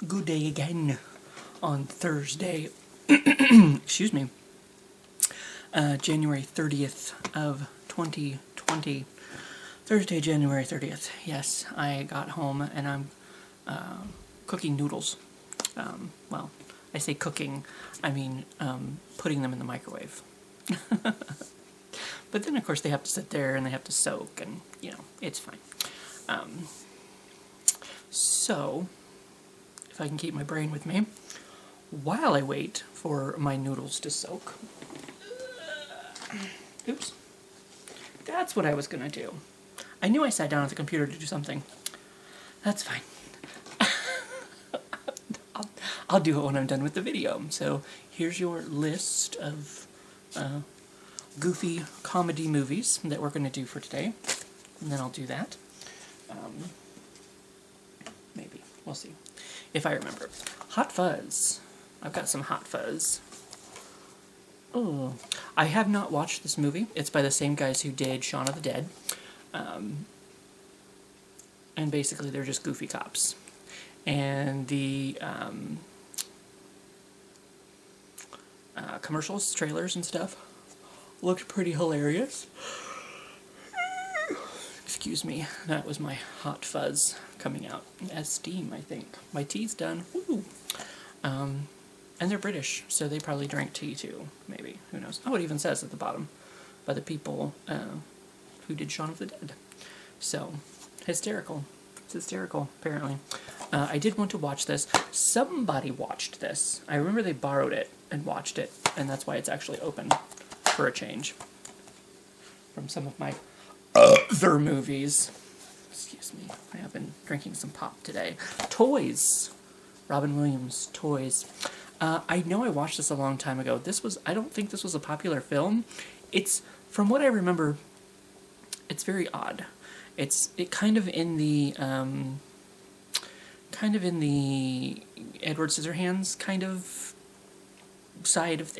Good day again on Thursday, excuse me, January 30th of 2020. Thursday, January 30th. Yes, I got home and I'm cooking noodles. Well, I say cooking, I mean putting them in the microwave. But then, of course, they have to sit there and they have to soak, and, you know, it's fine. So, if I can keep my brain with me, while I wait for my noodles to soak... Oops. That's what I was going to do. I knew I sat down at the computer to do something. That's fine. I'll do it when I'm done with the video. So, here's your list of goofy comedy movies that we're going to do for today. And then I'll do that. Maybe. We'll see. If I remember. Hot Fuzz. I've got some Hot Fuzz. Oh. I have not watched this movie. It's by the same guys who did Shaun of the Dead. And basically they're just goofy cops. And the commercials, trailers and stuff looked pretty hilarious. Excuse me, that was my Hot Fuzz coming out as steam, I think. My tea's done. Woo! And they're British, so they probably drank tea too, maybe. Who knows? Oh, it even says at the bottom, by the people who did Shaun of the Dead. So, hysterical. It's hysterical, apparently. I did want to watch this. Somebody watched this. I remember they borrowed it and watched it, and that's why it's actually open for a change from some of my other movies. Excuse me. I have been drinking some pop today. Toys. Robin Williams, Toys. I know I watched this a long time ago. I don't think this was a popular film. It's, from what I remember, it's very odd. It kind of in the Edward Scissorhands kind of side of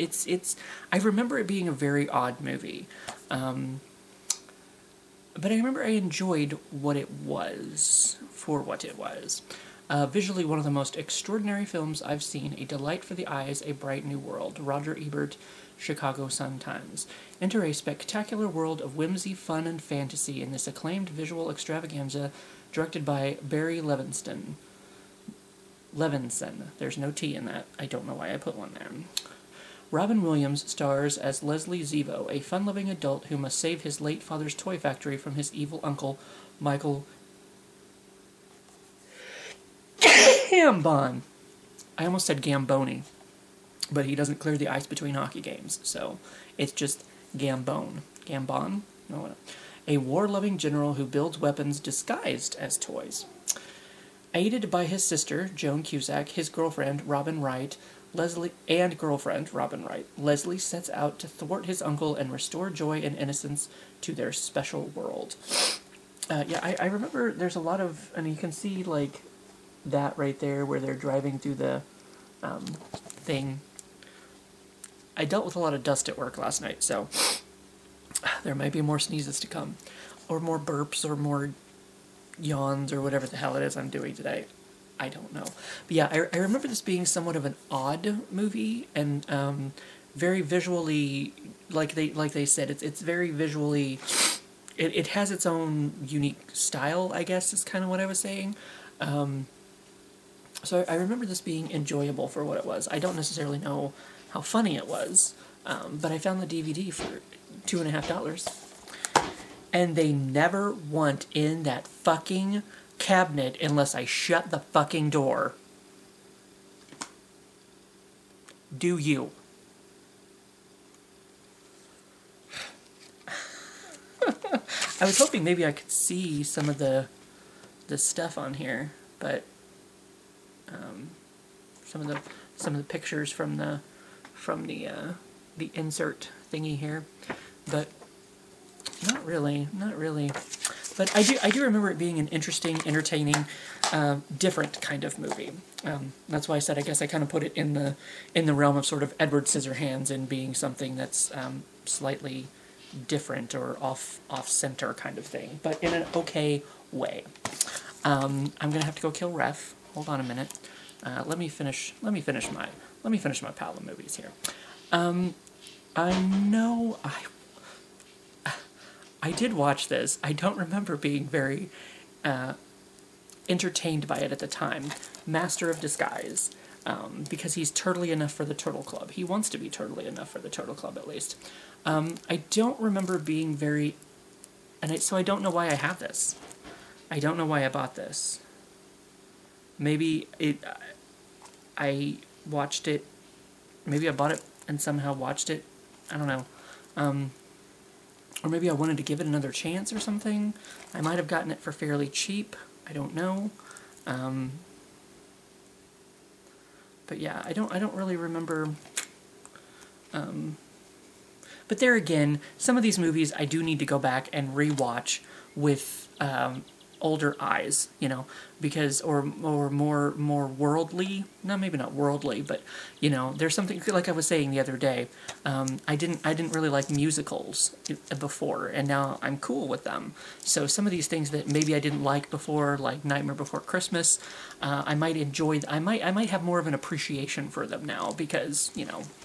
I remember it being a very odd movie. But I remember I enjoyed what it was for what it was. Visually, one of the most extraordinary films I've seen. A delight for the eyes, a bright new world. Roger Ebert, Chicago Sun-Times. Enter a spectacular world of whimsy, fun, and fantasy in this acclaimed visual extravaganza directed by Barry Levinson. There's no T in that. I don't know why I put one there. Robin Williams stars as Leslie Zevo, a fun-loving adult who must save his late father's toy factory from his evil uncle, Michael Gambon. I almost said Gamboni, but he doesn't clear the ice between hockey games, so it's just Gambon. Gambon? No. A war-loving general who builds weapons disguised as toys. Aided by his sister, Joan Cusack, his girlfriend, Robin Wright, Leslie sets out to thwart his uncle and restore joy and innocence to their special world. I remember there's a lot of, and you can see, like, that right there where they're driving through the thing. I dealt with a lot of dust at work last night, so there might be more sneezes to come, or more burps, or more yawns, or whatever the hell it is I'm doing today. I don't know. But yeah, I remember this being somewhat of an odd movie, and very visually, like they said, it's very visually, it has its own unique style, I guess, is kind of what I was saying. So I remember this being enjoyable for what it was. I don't necessarily know how funny it was, but I found the DVD for $2.50. And they never went in that fucking cabinet unless I shut the fucking door. Do you? I was hoping maybe I could see some of the stuff on here, but some of the pictures from the insert thingy here, but not really. But I do remember it being an interesting, entertaining, different kind of movie. That's why I said I guess I kind of put it in the realm of sort of Edward Scissorhands and being something that's slightly different or off-center kind of thing, but in an okay way. I'm gonna have to go kill Ref. Hold on a minute. Let me finish my pile of movies here. I know I did watch this. I don't remember being very entertained by it at the time. Master of Disguise. Because he's turtly enough for the Turtle Club. He wants to be turtly enough for the Turtle Club, at least. I don't remember being very... so I don't know why I have this. I don't know why I bought this. Maybe I watched it... Maybe I bought it and somehow watched it. I don't know. Or maybe I wanted to give it another chance or something. I might have gotten it for fairly cheap. I don't know. But yeah, I don't really remember. But there again, some of these movies I do need to go back and rewatch with older eyes, because or more worldly. No, maybe not worldly, but there's something like I was saying the other day. I didn't really like musicals before, and now I'm cool with them. So some of these things that maybe I didn't like before, like Nightmare Before Christmas, I might enjoy. I might have more of an appreciation for them now because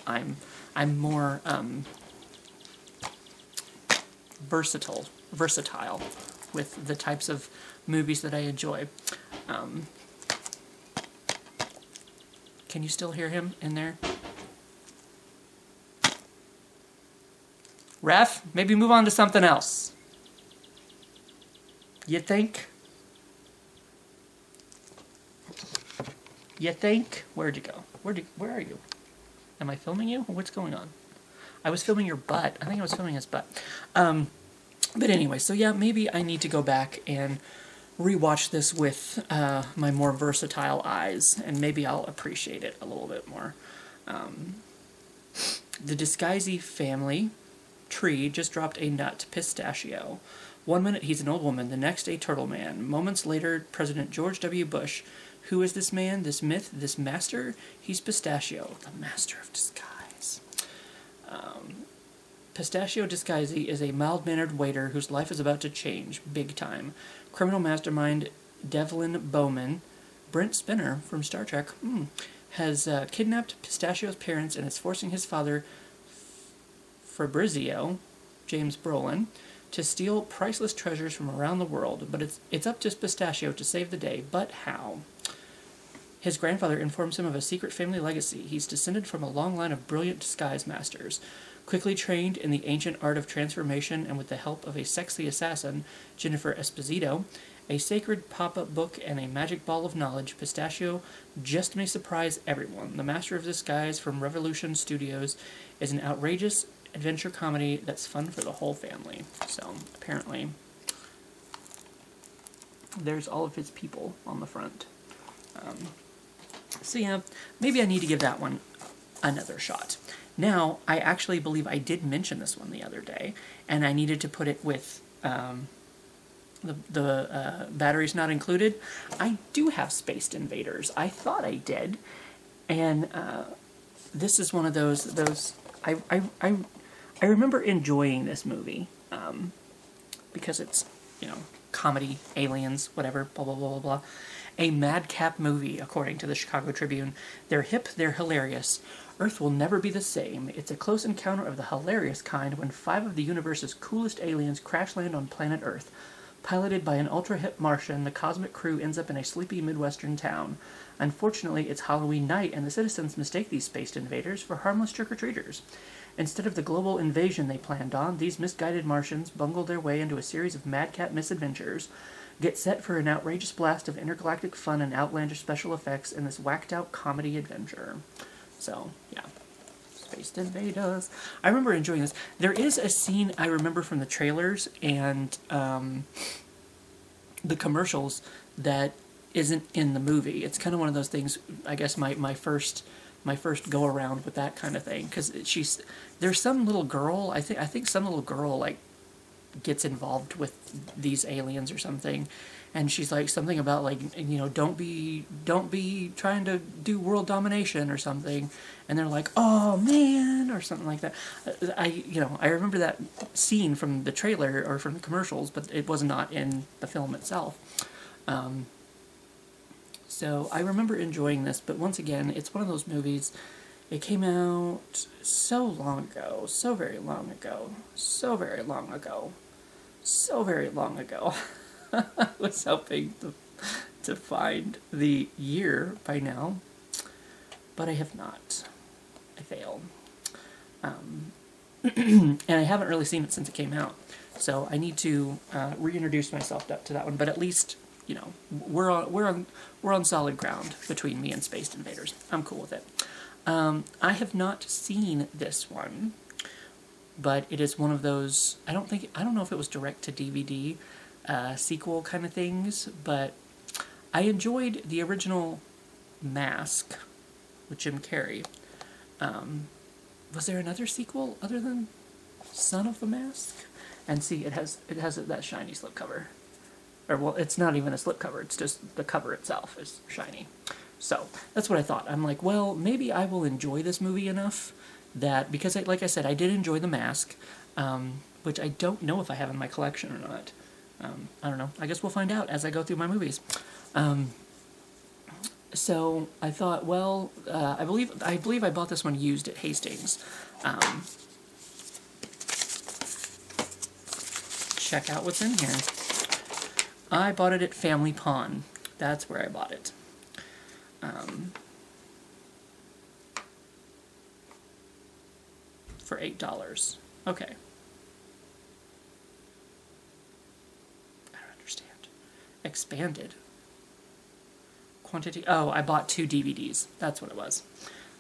I'm more versatile with the types of movies that I enjoy. Can you still hear him in there? Ref, maybe move on to something else. You think? You think? Where'd you go? Where are you? Am I filming you? What's going on? I was filming your butt. I think I was filming his butt. But anyway, so yeah, maybe I need to go back and rewatch this with my more versatile eyes, and maybe I'll appreciate it a little bit more. The Disguisey family tree just dropped a nut, Pistachio. 1 minute he's an old woman, the next a turtle man. Moments later, President George W. Bush. Who is this man, this myth, this master? He's Pistachio, the master of disguise. Pistachio Disguisey is a mild-mannered waiter whose life is about to change, big time. Criminal mastermind Devlin Bowman, Brent Spinner from Star Trek, has kidnapped Pistachio's parents and is forcing his father, Fabrizio, James Brolin, to steal priceless treasures from around the world. But it's up to Pistachio to save the day. But how? His grandfather informs him of a secret family legacy. He's descended from a long line of brilliant disguise masters. Quickly trained in the ancient art of transformation and with the help of a sexy assassin, Jennifer Esposito, a sacred pop-up book, and a magic ball of knowledge, Pistachio just may surprise everyone. The Master of Disguise from Revolution Studios is an outrageous adventure comedy that's fun for the whole family. So, apparently, there's all of his people on the front. So yeah, maybe I need to give that one another shot. Now, I actually believe I did mention this one the other day, and I needed to put it with the batteries not included. I do have Spaced Invaders. I thought I did, and this is one of those. I remember enjoying this movie because it's comedy, aliens, whatever, blah blah blah blah blah. A madcap movie, according to the Chicago Tribune. They're hip, they're hilarious. Earth will never be the same. It's a close encounter of the hilarious kind when 5 of the universe's coolest aliens crash land on planet Earth. Piloted by an ultra-hip Martian, the cosmic crew ends up in a sleepy Midwestern town. Unfortunately, it's Halloween night, and the citizens mistake these spaced invaders for harmless trick-or-treaters. Instead of the global invasion they planned on, these misguided Martians bungle their way into a series of madcap misadventures. Get set for an outrageous blast of intergalactic fun and outlandish special effects in this whacked-out comedy adventure. So, yeah. Spaced Invaders. I remember enjoying this. There is a scene I remember from the trailers and the commercials that isn't in the movie. It's kind of one of those things, I guess my first go-around with that kind of thing. Because there's some little girl, I think some little girl, like, gets involved with these aliens or something, and she's like something about like don't be trying to do world domination or something, and they're like, oh man, or something like that. I remember that scene from the trailer or from the commercials, but it was not in the film itself. So I remember enjoying this, but once again, it's one of those movies. It came out so long ago, so very long ago, so very long ago, so very long ago. I was hoping to find the year by now, but I have not. I failed. And I haven't really seen it since it came out, so I need to reintroduce myself to that one. But at least, you know, we're on solid ground between me and Space Invaders. I'm cool with it. I have not seen this one, but it is one of those. I don't know if it was direct to DVD sequel kind of things, but I enjoyed the original Mask with Jim Carrey. Was there another sequel other than Son of the Mask? And see, it has that shiny slipcover. Or, well, it's not even a slipcover, it's just the cover itself is shiny. So, that's what I thought. I'm like, well, maybe I will enjoy this movie enough that, because, like I said, I did enjoy The Mask, which I don't know if I have in my collection or not. I don't know. I guess we'll find out as I go through my movies. So I thought, well, I believe I bought this one used at Hastings. Check out what's in here. I bought it at Family Pawn. That's where I bought it. For $8. Okay. I don't understand. Expanded. Quantity. Oh, I bought 2 DVDs. That's what it was.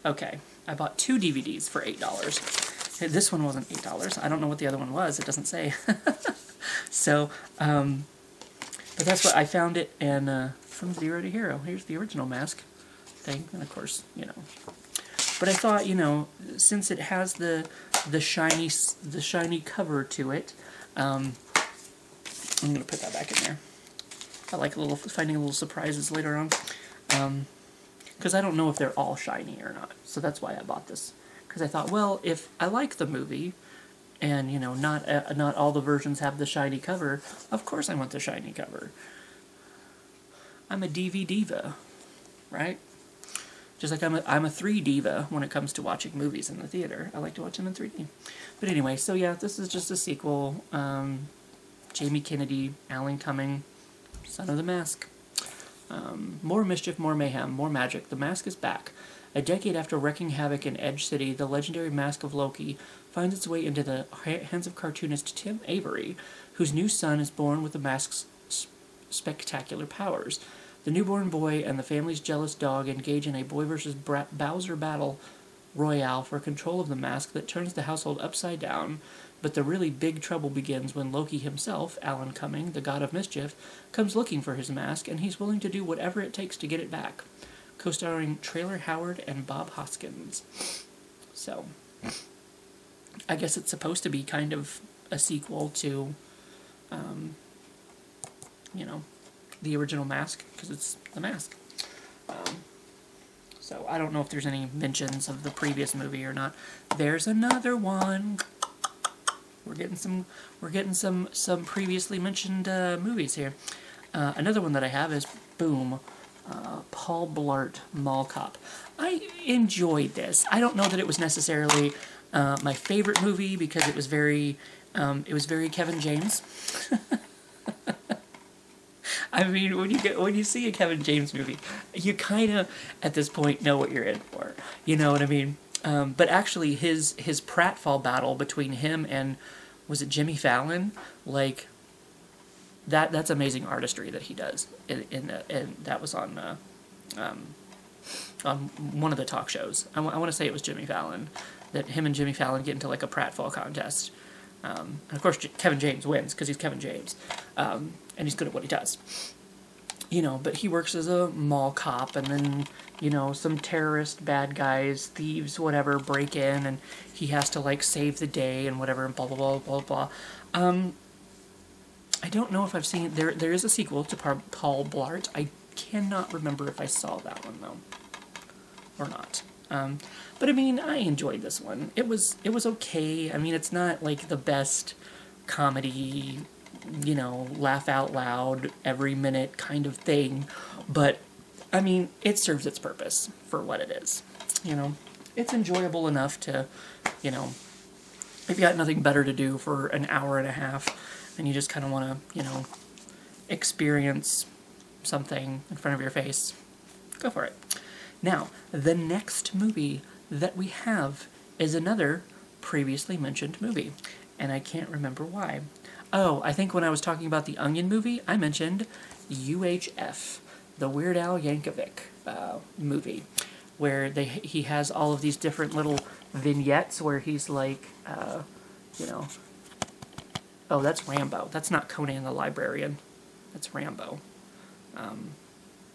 Okay. I bought 2 DVDs for $8. This one wasn't $8. I don't know what the other one was. It doesn't say. So, but that's what I found it, and from Zero to Hero. Here's the original Mask thing, and of course, you know. But I thought, you know, since it has the shiny cover to it, I'm gonna put that back in there. I like finding little surprises later on, because I don't know if they're all shiny or not. So that's why I bought this, because I thought, well, if I like the movie, and you know, not all the versions have the shiny cover, of course I want the shiny cover. I'm a DV diva, right? Just like I'm a 3 diva when it comes to watching movies in the theater. I like to watch them in 3D. But anyway, so yeah, this is just a sequel. Jamie Kennedy, Alan Cumming, Son of the Mask. More mischief, more mayhem, more magic. The Mask is back. A decade after wreaking havoc in Edge City, the legendary Mask of Loki finds its way into the hands of cartoonist Tim Avery, whose new son is born with the Mask's spectacular powers. The newborn boy and the family's jealous dog engage in a boy versus Bowser battle royale for control of the Mask that turns the household upside down, but the really big trouble begins when Loki himself, Alan Cumming, the god of mischief, comes looking for his mask, and he's willing to do whatever it takes to get it back. Co-starring Traylor Howard and Bob Hoskins. So, I guess it's supposed to be kind of a sequel to, you know, the original Mask, because it's the Mask. So I don't know if there's any mentions of the previous movie or not. There's another one. We're getting some previously mentioned movies here. Another one that I have is Boom, Paul Blart Mall Cop. I enjoyed this. I don't know that it was necessarily my favorite movie because it was very Kevin James. I mean, when you see a Kevin James movie, you kind of at this point know what you're in for. You know what I mean? But actually, his pratfall battle between him and, was it Jimmy Fallon? Like that's amazing artistry that he does. And that was on one of the talk shows. I want to say it was Jimmy Fallon, that him and Jimmy Fallon get into like a pratfall contest. And of course, Kevin James wins because he's Kevin James, and he's good at what he does. You know, but he works as a mall cop, and then, you know, some terrorist, bad guys, thieves, whatever, break in, and he has to, like, save the day and whatever, and blah, blah, blah, blah, blah. I don't know if I've seen, there is a sequel to Paul Blart. I cannot remember if I saw that one, though, or not. But, I mean, I enjoyed this one. It was okay. I mean, it's not, like, the best comedy, you know, laugh out loud every minute kind of thing, but I mean, it serves its purpose for what it is. You know, it's enjoyable enough to, you know, if you got nothing better to do for an hour and a half and you just kind of want to, you know, experience something in front of your face, go for it. Now, the next movie that we have is another previously mentioned movie, and I can't remember why. Oh, I think when I was talking about the Onion movie, I mentioned UHF, the Weird Al Yankovic movie, where he has all of these different little vignettes where he's like, you know, oh, that's Rambo. That's not Conan the Librarian. That's Rambo.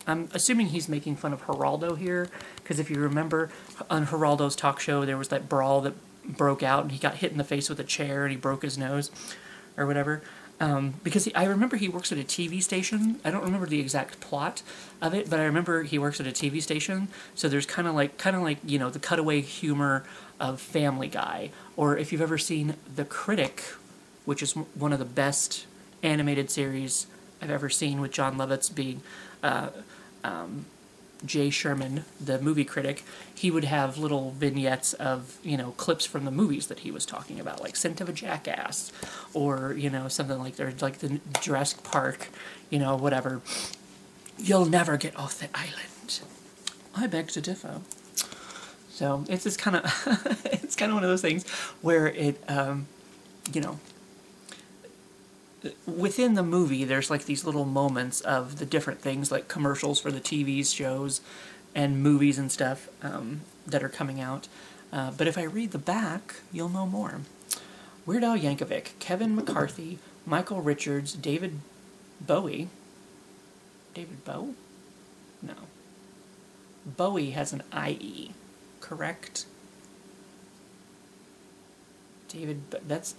I'm assuming he's making fun of Geraldo here, because if you remember on Geraldo's talk show, there was that brawl that broke out, and he got hit in the face with a chair, and he broke his nose, or whatever. Because I remember he works at a TV station. I don't remember the exact plot of it, but I remember he works at a TV station. So there's kind of like you know, the cutaway humor of Family Guy, or if you've ever seen The Critic, which is one of the best animated series I've ever seen, with John Lovitz being Jay Sherman, the movie critic. He would have little vignettes of, you know, clips from the movies that he was talking about, like Scent of a Jackass, or, you know, something like the Jurassic Park, you know, whatever. You'll never get off the island. I beg to differ. So it's this kind of it's kind of one of those things where it you know, within the movie, there's like these little moments of the different things, like commercials for the TV shows and movies and stuff that are coming out. But if I read the back, you'll know more. Weird Al Yankovic, Kevin McCarthy, Michael Richards, David Bowie. David Bowie? No. Bowie has an IE, correct? David, that's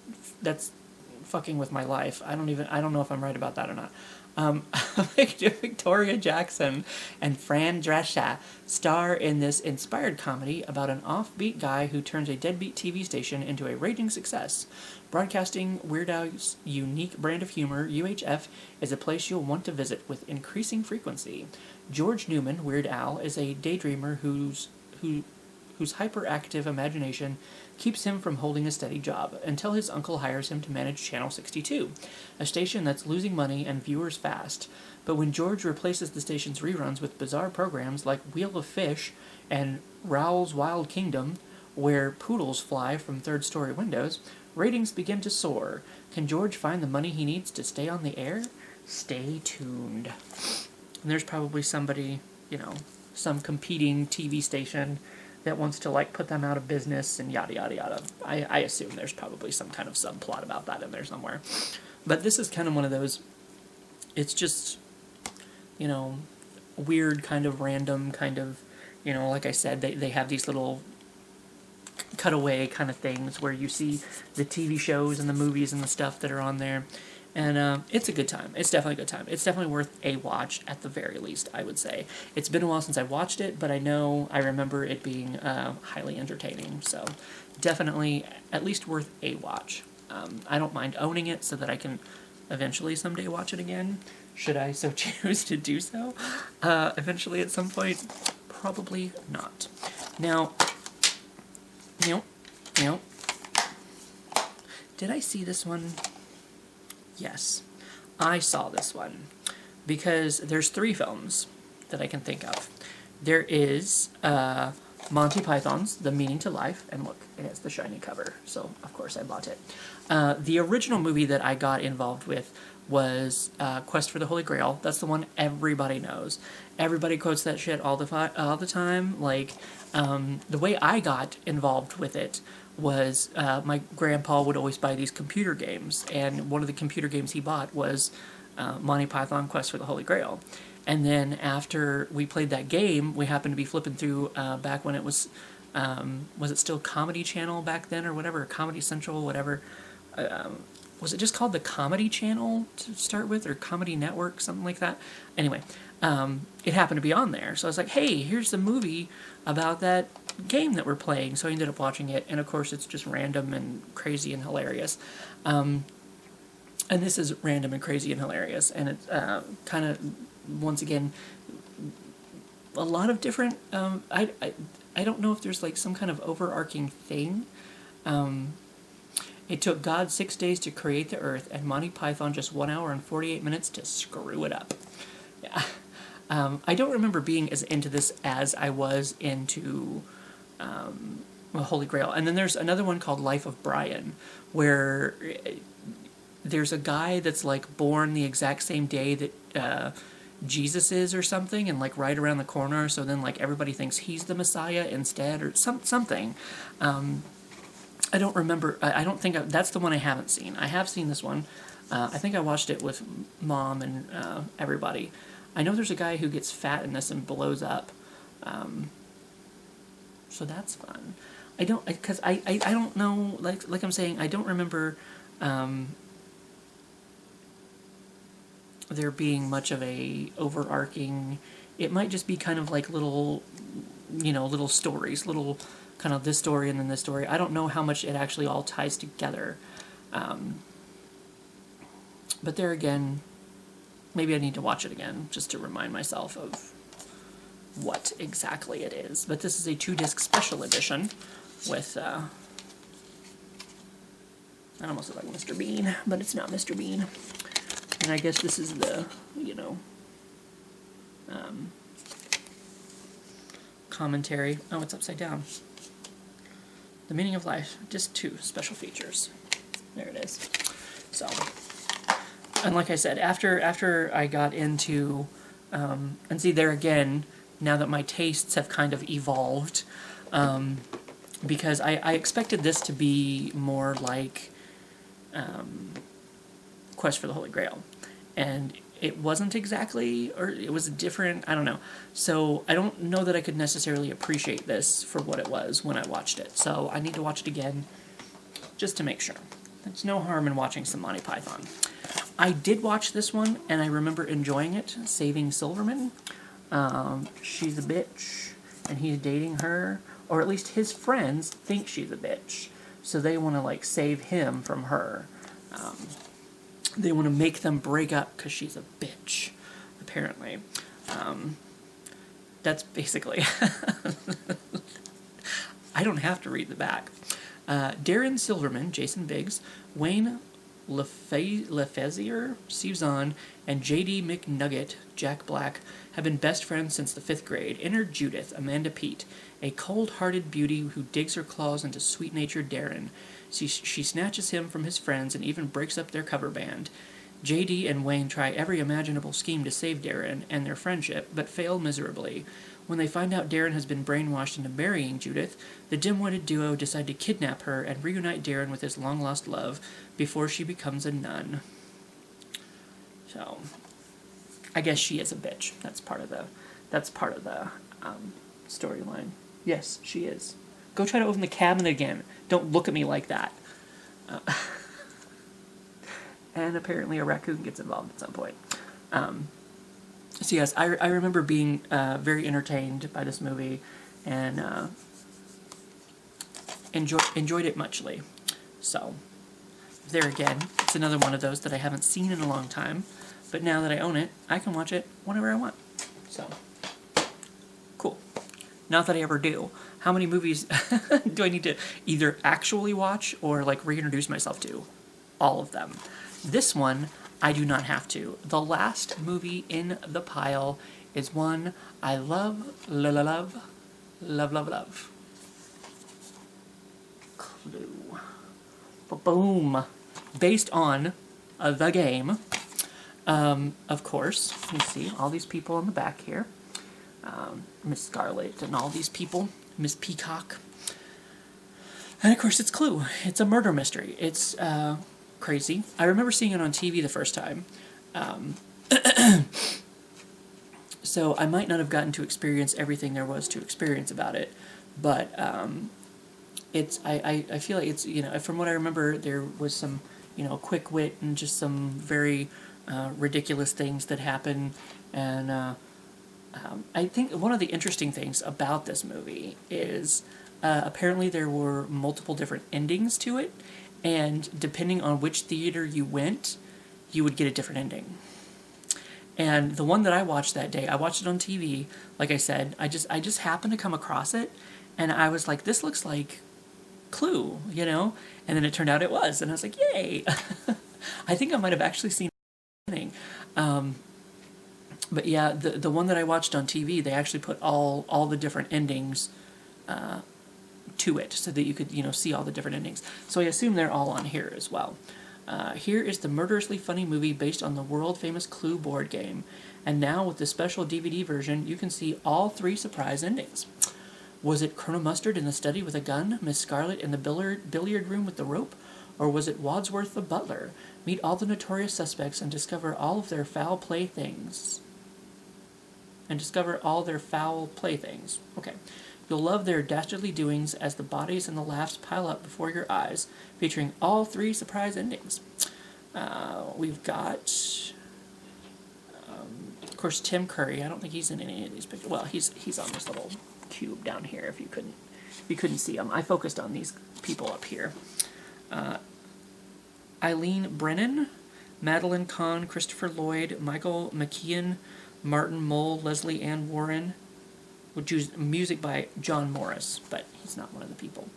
fucking with my life. I don't know if I'm right about that or not. Victoria Jackson and Fran Drescher star in this inspired comedy about an offbeat guy who turns a deadbeat TV station into a raging success. Broadcasting Weird Al's unique brand of humor, UHF is a place you'll want to visit with increasing frequency. George Newman, Weird Al, is a daydreamer whose hyperactive imagination keeps him from holding a steady job until his uncle hires him to manage Channel 62, a station that's losing money and viewers fast. But when George replaces the station's reruns with bizarre programs like Wheel of Fish and Raoul's Wild Kingdom, where poodles fly from third-story windows, ratings begin to soar. Can George find the money he needs to stay on the air? Stay tuned. And there's probably somebody, you know, some competing TV station that wants to, like, put them out of business and yada, yada, yada. I assume there's probably some kind of subplot about that in there somewhere. But this is kind of one of those, it's just, you know, weird kind of random kind of, you know, like I said, they have these little cutaway kind of things where you see the TV shows and the movies and the stuff that are on there. And it's a good time. It's definitely a good time. It's definitely worth a watch at the very least, I would say. It's been a while since I watched it, but I remember it being highly entertaining. So definitely at least worth a watch. I don't mind owning it so that I can eventually someday watch it again, should I so choose to do so. Eventually at some point, probably not. Now, did I see this one? Yes, I saw this one, because there's 3 films that I can think of. There is Monty Python's The Meaning to Life, and look, it has the shiny cover, so of course I bought it. The original movie that I got involved with was Quest for the Holy Grail. That's the one everybody knows. Everybody quotes that shit all the time. Like, the way I got involved with it was my grandpa would always buy these computer games, and one of the computer games he bought was Monty Python Quest for the Holy Grail. And then after we played that game, we happened to be flipping through back when it was it still Comedy Channel back then or whatever, Comedy Central, whatever. Was it just called the Comedy Channel to start with, or Comedy Network, something like that? Anyway, it happened to be on there. So I was like, hey, here's the movie about that game that we're playing. So I ended up watching it, and of course it's just random and crazy and hilarious. And this is random and crazy and hilarious, and it's kind of, once again, a lot of different. I don't know if there's like some kind of overarching thing. It took God 6 days to create the earth, and Monty Python just 1 hour and 48 minutes to screw it up. Yeah. I don't remember being as into this as I was into Holy Grail. And then there's another one called Life of Brian, where there's a guy that's like born the exact same day that Jesus is or something, and like right around the corner. So then like everybody thinks he's the Messiah instead, or something. I don't remember. I don't think that's the one I haven't seen. I have seen this one. I think I watched it with Mom and everybody. I know there's a guy who gets fat in this and blows up. So that's fun. I don't know, like I'm saying, I don't remember there being much of a overarching. It might just be kind of like little stories, little kind of this story and then this story. I don't know how much it actually all ties together. But there again, maybe I need to watch it again just to remind myself of what exactly it is. But this is a 2-disc special edition with, I almost look like Mr. Bean, but it's not Mr. Bean. And I guess this is the, commentary. Oh, it's upside down. The Meaning of Life, Disc 2, Special Features. There it is. So, and like I said, after I got into, and see there again, now that my tastes have kind of evolved, because I expected this to be more like Quest for the Holy Grail, and it wasn't exactly, or it was different, I don't know. So I don't know that I could necessarily appreciate this for what it was when I watched it. So I need to watch it again just to make sure. There's no harm in watching some Monty Python. I did watch this one, and I remember enjoying it, Saving Silverman. She's a bitch, and he's dating her, or at least his friends think she's a bitch, so they want to, like, save him from her. They want to make them break up because she's a bitch, apparently. That's basically... I don't have to read the back. Darren Silverman, Jason Biggs, Wayne Lefezier, Steve Zahn, and J.D. McNugget, Jack Black, have been best friends since the 5th grade. Enter Judith, Amanda Peet, a cold-hearted beauty who digs her claws into sweet-natured Darren. She snatches him from his friends and even breaks up their cover band. J.D. and Wayne try every imaginable scheme to save Darren and their friendship, but fail miserably. When they find out Darren has been brainwashed into marrying Judith, the dim-witted duo decide to kidnap her and reunite Darren with his long-lost love before she becomes a nun. So, I guess she is a bitch. That's part of the storyline. Yes, she is. Go try to open the cabinet again. Don't look at me like that. And apparently a raccoon gets involved at some point. So yes, I remember being very entertained by this movie, and enjoyed it muchly. So, there again, it's another one of those that I haven't seen in a long time, but now that I own it, I can watch it whenever I want. So, cool. Not that I ever do. How many movies do I need to either actually watch or like reintroduce myself to? All of them. This one, I do not have to. The last movie in the pile is one I love. Clue. Boom. Based on the game. Of course, you see all these people in the back here. Miss Scarlet and all these people. Miss Peacock. And of course it's Clue. It's a murder mystery. It's crazy. I remember seeing it on TV the first time. So I might not have gotten to experience everything there was to experience about it, but it's I feel like it's, from what I remember, there was some, quick wit and just some very ridiculous things that happen, and I think one of the interesting things about this movie is apparently there were multiple different endings to it, and depending on which theater you went, you would get a different ending. And the one that I watched that day, I watched it on TV. Like I said, I just happened to come across it, and I was like, this looks like Clue, you know? And then it turned out it was, and I was like, yay! I think I might have actually seen it. But yeah, the one that I watched on TV, they actually put all the different endings to it, so that you could, you know, see all the different endings. So I assume they're all on here as well. Here is the murderously funny movie based on the world-famous Clue board game. And now with the special DVD version, you can see all 3 surprise endings. Was it Colonel Mustard in the study with a gun, Miss Scarlet in the billiard room with the rope, or was it Wadsworth the butler? Meet all the notorious suspects and discover all of their foul playthings. Okay. You'll love their dastardly doings as the bodies and the laughs pile up before your eyes, featuring all 3 surprise endings. We've got, of course, Tim Curry. I don't think he's in any of these pictures. Well, he's on this little cube down here. If you couldn't see him, I focused on these people up here. Eileen Brennan, Madeline Kahn, Christopher Lloyd, Michael McKeon, Martin Mull, Leslie Ann Warren, which is music by John Morris, but he's not one of the people.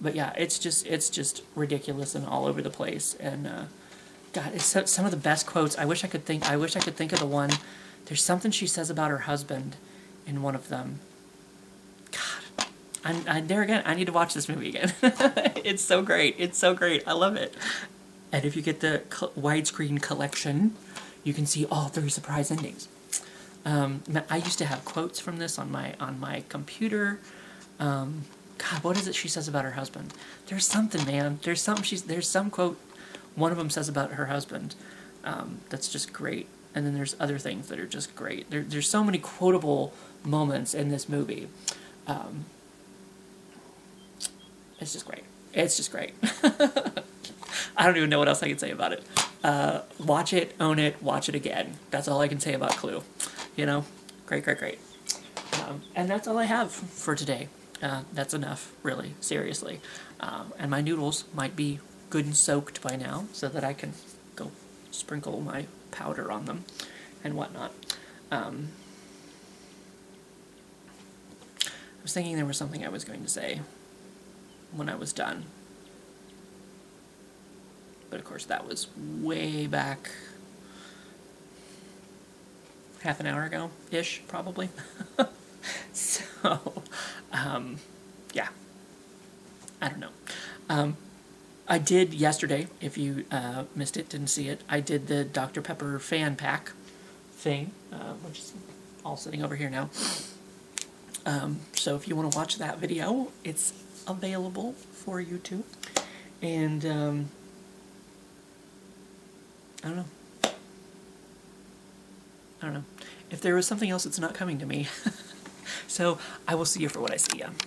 But yeah, it's just ridiculous and all over the place. And God, it's some of the best quotes. I wish I could think of the one. There's something she says about her husband in one of them. God, there again. I need to watch this movie again. It's so great. It's so great. I love it. And if you get the widescreen collection, you can see all 3 surprise endings. I used to have quotes from this on my computer. God, what is it she says about her husband? There's something, man. There's some quote. One of them says about her husband. That's just great. And then there's other things that are just great. There's so many quotable moments in this movie. It's just great. It's just great. I don't even know what else I can say about it. Watch it, own it, watch it again. That's all I can say about Clue. You know, great. And that's all I have for today. That's enough, really, seriously. And my noodles might be good and soaked by now, so that I can go sprinkle my powder on them and whatnot. I was thinking there was something I was going to say when I was done. But of course that was way back half an hour ago-ish, probably. So, yeah. I don't know. I did yesterday, if you missed it, didn't see it, I did the Dr. Pepper fan pack thing, which is all sitting over here now. So if you want to watch that video, it's available for you too. And, I don't know. If there was something else, it's not coming to me. So I will see you for what I see you.